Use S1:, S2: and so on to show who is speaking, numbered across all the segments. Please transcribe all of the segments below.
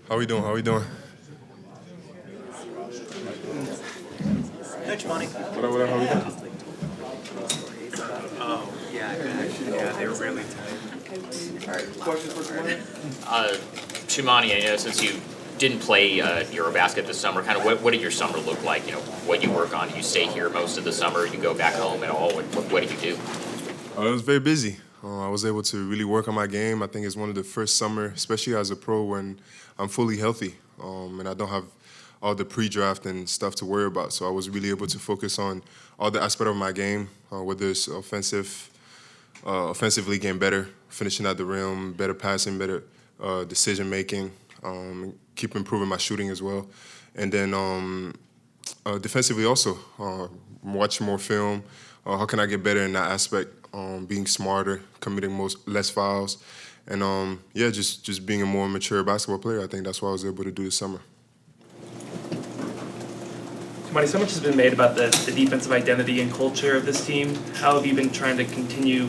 S1: How we doing? How we doing?
S2: Hey, Toumani.
S1: What up, what up? How we doing?
S2: Oh, yeah, yeah, they were really tight.
S1: Questions for Camara?
S3: Toumani, I know since you didn't play Eurobasket this summer, kind of what did your summer look like? You know, what you work on? Do you stay here most of the summer? You go back home at all? What do you do?
S1: It was very busy. I was able to really work on my game. I think it's one of the first summer, especially as a pro, when I'm fully healthy and I don't have all the pre-draft and stuff to worry about. So I was really able to focus on all the aspect of my game, whether it's offensively getting better, finishing at the rim, better passing, better decision making, keep improving my shooting as well, and then defensively also watch more film. How can I get better in that aspect? Being smarter, committing less fouls, and yeah, just being a more mature basketball player. I think that's what I was able to do this summer.
S4: Toumani, so much has been made about the defensive identity and culture of this team. How have you been trying to continue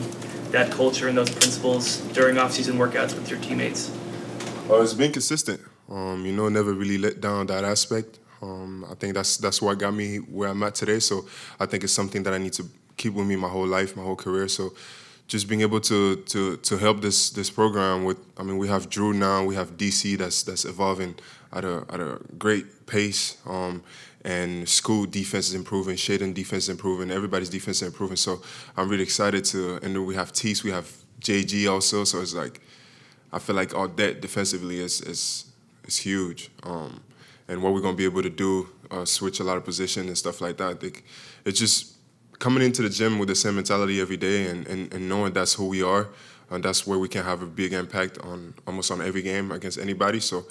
S4: that culture and those principles during off-season workouts with your teammates?
S1: It's been consistent. Never really let down that aspect. I think that's what got me where I'm at today. So I think it's something that I need to keep with me my whole life, my whole career. So just being able to help this program with, we have Drew now, we have DC that's evolving at a great pace. And school defense is improving, Shaden defense is improving, everybody's defense is improving. So I'm really excited and then we have Tease, we have JG also. So it's like, I feel like all that defensively is huge. And what we're gonna be able to do, switch a lot of position and stuff like that. I think it's just coming into the gym with the same mentality every day and knowing that's who we are. And that's where we can have a big impact on almost on every game against anybody. So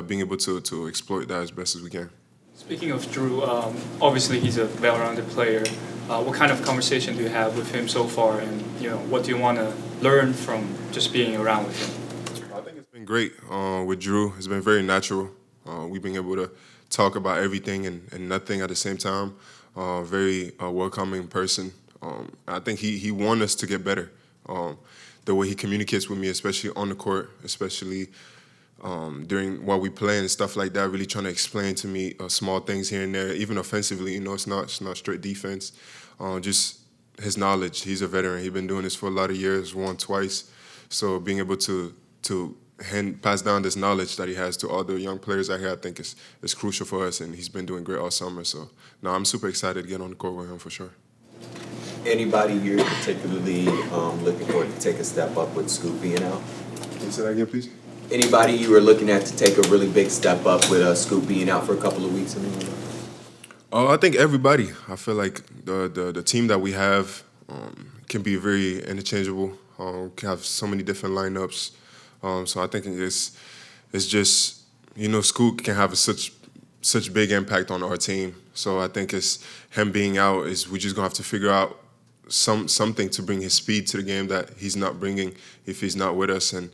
S1: being able to exploit that as best as we can.
S5: Speaking of Drew, obviously he's a well-rounded player. What kind of conversation do you have with him so far, and what do you want to learn from just being around with him?
S1: I think it's been great with Drew. It's been very natural. We've been able to talk about everything and nothing at the same time. Very welcoming person. I think he wants us to get better. The way he communicates with me, especially on the court, especially during while we play and stuff like that, really trying to explain to me small things here and there, even offensively. It's not straight defense. Just his knowledge. He's a veteran. He's been doing this for a lot of years, won twice. So being able to pass down this knowledge that he has to all the young players out here, I think is crucial for us. And he's been doing great all summer. So no, I'm super excited to get on the court with him for sure.
S6: Anybody here particularly looking forward to take a step up with Scoop being out?
S1: Can you say that again, please?
S6: Anybody you were looking at to take a really big step up with Scoop being out for a couple of weeks?
S1: I think everybody. I feel like the team that we have can be very interchangeable. Can have so many different lineups. So I think it's just Scoop can have such big impact on our team. So I think it's him being out is we just gonna have to figure out something to bring his speed to the game that he's not bringing if he's not with us and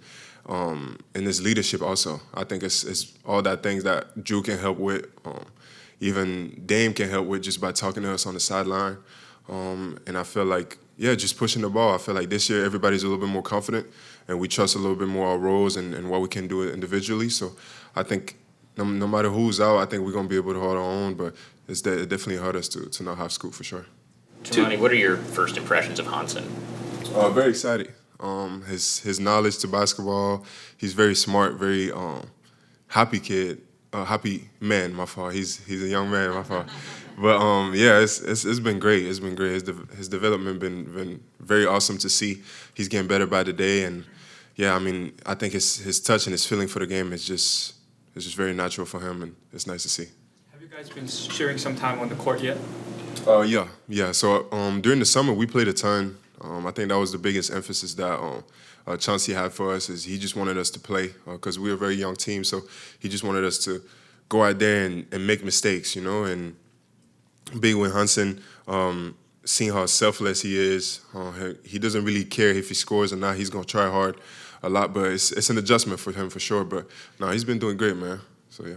S1: his leadership also. I think it's all that things that Drew can help with. Even Dame can help with just by talking to us on the sideline. And I feel like, just pushing the ball. I feel like this year everybody's a little bit more confident and we trust a little bit more our roles and what we can do individually. So I think no matter who's out, I think we're going to be able to hold our own, but it definitely hurt us to not have Scoop for sure.
S3: Toumani, what are your first impressions of Hansen?
S1: Very excited. His knowledge to basketball, he's very smart, very happy kid, happy man. My fault. He's a young man. My fault. But it's been great. It's been great. His development been very awesome to see. He's getting better by the day, and I think his touch and his feeling for the game is just very natural for him, and it's nice to see.
S5: Have you guys been sharing some time on the court yet?
S1: Yeah. So during the summer we played a ton. I think that was the biggest emphasis that Chauncey had for us is he just wanted us to play because we're a very young team. So he just wanted us to go out there and make mistakes, and being with Hansen, seeing how selfless he is. He doesn't really care if he scores or not. He's going to try hard a lot, but it's an adjustment for him for sure. But no, he's been doing great, man. So, yeah.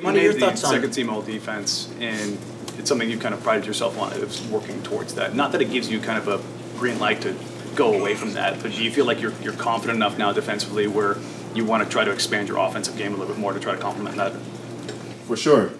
S2: What are your thoughts on
S7: second team all defense, and it's something you've kind of prided yourself on, is working towards that. Not that it gives you kind of a green light to go away from that, but do you feel like you're confident enough now defensively where you want to try to expand your offensive game a little bit more to try to complement that?
S1: For sure.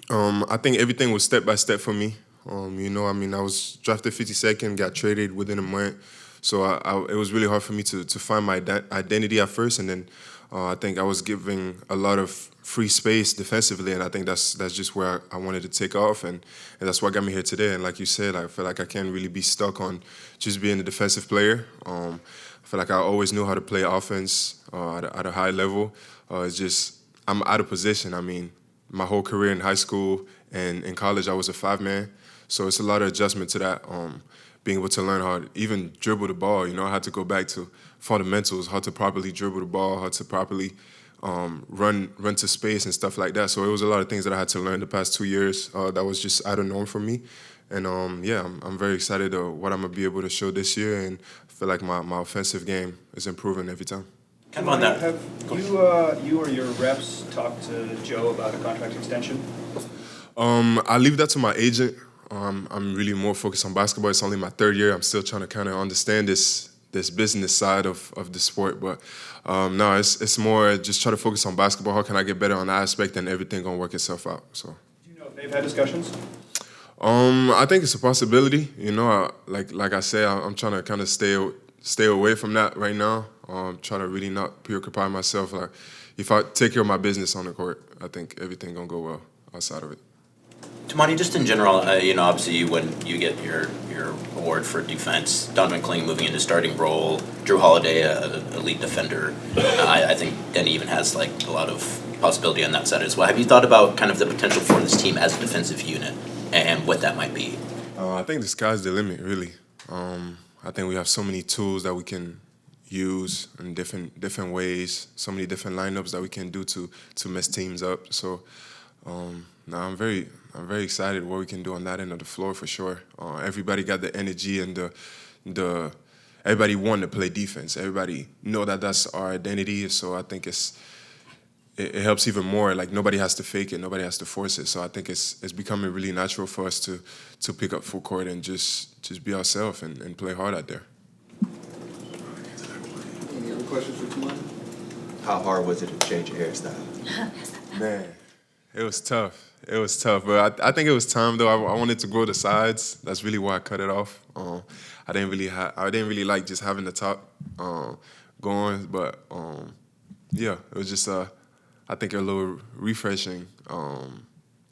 S1: I think everything was step by step for me. I was drafted 52nd, got traded within a month. So it was really hard for me to find my identity at first. And then I think I was giving a lot of free space defensively. And I think that's just where I wanted to take off. And that's what got me here today. And like you said, I feel like I can't really be stuck on just being a defensive player. I feel like I always knew how to play offense at a high level. It's just I'm out of position. I mean, my whole career in high school and in college, I was a 5-man. So it's a lot of adjustment to that, being able to learn how to even dribble the ball. I had to go back to fundamentals, how to properly dribble the ball, how to properly run to space and stuff like that. So it was a lot of things that I had to learn the past 2 years that was just out of norm for me. And I'm very excited what I'm going to be able to show this year. And I feel like my offensive game is improving every time.
S2: Come on,
S8: Have you or your reps talked to Joe about a contract extension?
S1: I leave that to my agent. I'm really more focused on basketball. It's only my 3rd year. I'm still trying to kind of understand this business side of the sport. But no, it's more just try to focus on basketball. How can I get better on that aspect, and everything gonna work itself out. So.
S8: Do you know if they've had discussions?
S1: I think it's a possibility. Like I said, I'm trying to kind of stay away from that right now. Trying to really not preoccupy myself. Like, if I take care of my business on the court, I think everything gonna go well outside of it.
S9: Toumani, just in general, obviously when you get your award for defense, Donovan Kling moving into starting role, Drew Holiday, an elite defender. I think Denny even has like a lot of possibility on that side as well. Have you thought about kind of the potential for this team as a defensive unit and what that might be?
S1: I think the sky's the limit, really. I think we have so many tools that we can use in different ways, so many different lineups that we can do to mess teams up. So now I'm very excited what we can do on that end of the floor for sure. Everybody got the energy and the everybody want to play defense. Everybody know that that's our identity. So I think it helps even more. Like, nobody has to fake it, nobody has to force it. So I think it's becoming really natural for us to pick up full court and just be ourselves and play hard out there.
S6: Any other questions for Toumani? How hard was it to change your hairstyle?
S1: Man, it was tough. It was tough, but I think it was time though. I wanted to grow the sides. That's really why I cut it off. I didn't really like just having the top going, but yeah, it was just I think a little refreshing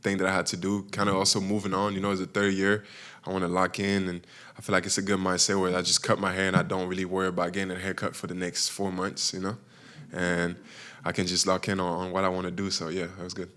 S1: thing that I had to do. Kind of also moving on. As a 3rd year, I want to lock in, and I feel like it's a good mindset where I just cut my hair and I don't really worry about getting a haircut for the next 4 months. And I can just lock in on what I want to do. So yeah, that was good.